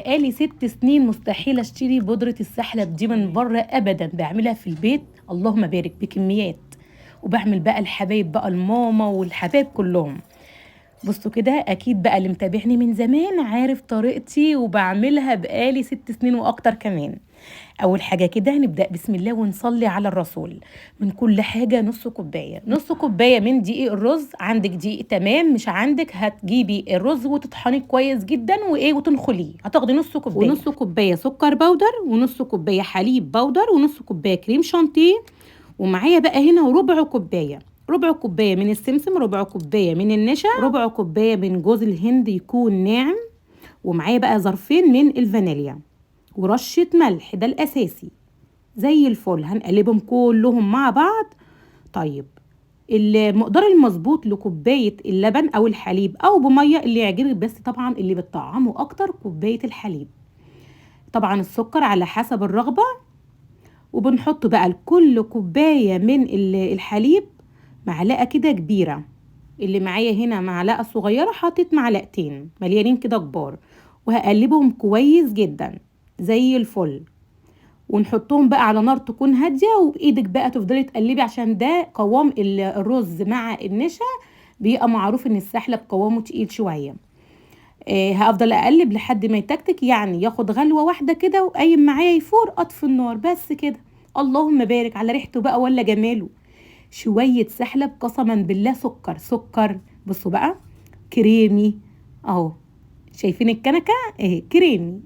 بقالي 6 سنين مستحيل اشتري بودرة السحلب دي من بره ابدا، بعملها في البيت اللهم بارك بكميات. وبعمل بقى الحبايب بقى الماما والحبايب كلهم. بصوا كده، اكيد بقى اللي متابعني من زمان عارف طريقتي، وبعملها بقالي 6 سنين واكتر كمان. اول حاجه كده هنبدا بسم الله ونصلي على الرسول. من كل حاجه نص كوبايه، نص كوبايه من دقيق الرز. عندك دقيق تمام، مش عندك هتجيبي الرز وتطحنيه كويس جدا وتنخليه. هتاخدي نص كوبايه، ونص كوبايه سكر بودر، ونص كوبايه حليب بودر، ونص كوبايه كريم شانتيه. ومعايا بقى هنا ربع كوبايه، ربع كوبايه من السمسم، ربع كوبايه من النشا، ربع كوبايه من جوز الهند يكون ناعم. ومعايا بقى ظرفين من الفانيليا، ورشة ملح، ده الأساسي. زي الفل هنقلبهم كلهم مع بعض. طيب، المقدار المظبوط لكوباية اللبن أو الحليب أو بمية اللي يعجبك، بس طبعا اللي بتطعمه أكتر كوباية الحليب. طبعا السكر على حسب الرغبة. وبنحط بقى لكل كوباية من الحليب معلقة كده كبيرة. اللي معايا هنا معلقة صغيرة، حطيت معلقتين مليانين كده كبار. وهقلبهم كويس جدا زي الفل. ونحطهم بقى على نار تكون هادية، وبإيدك بقى تفضلي تقلبي، عشان ده قوام الرز مع النشا. بيبقى معروف ان السحلب قوامه تقيل شوية. هفضل اقلب لحد ما يتكتك، يعني ياخد غلوة واحدة كده وقايم معايا يفور، اطفي النار بس كده. اللهم بارك على ريحته بقى ولا جماله. شوية سحلب قسما بالله سكر سكر. بصوا بقى، كريمي اهو. شايفين الكنكة اهي كريمي.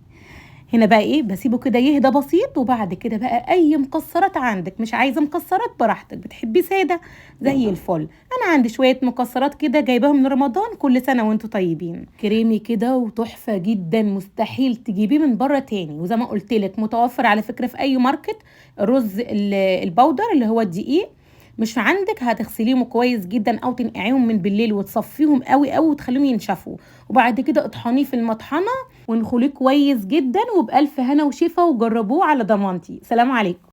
هنا بقى بسيبه كده يهدى بسيط. وبعد كده بقى اي مكسرات عندك، مش عايزه مكسرات براحتك، بتحبي ساده زي الفل. انا عندي شويه مكسرات كده جايباهم من رمضان، كل سنه وانتم طيبين. كريمي كده وتحفه جدا، مستحيل تجيبيه من بره تاني. وزي ما قلت لك متوفر على فكره في اي ماركت. الرز البودر اللي هو الدقيق، مش عندك هتغسليهم كويس جدا او تنقعيهم من بالليل وتصفيهم قوي قوي وتخليهم ينشفوا. وبعد كده اطحنيه في المطحنه ونخليه كويس جدا، وبألف هنا وشفا، وجربوه على ضمانتي. سلام عليكم.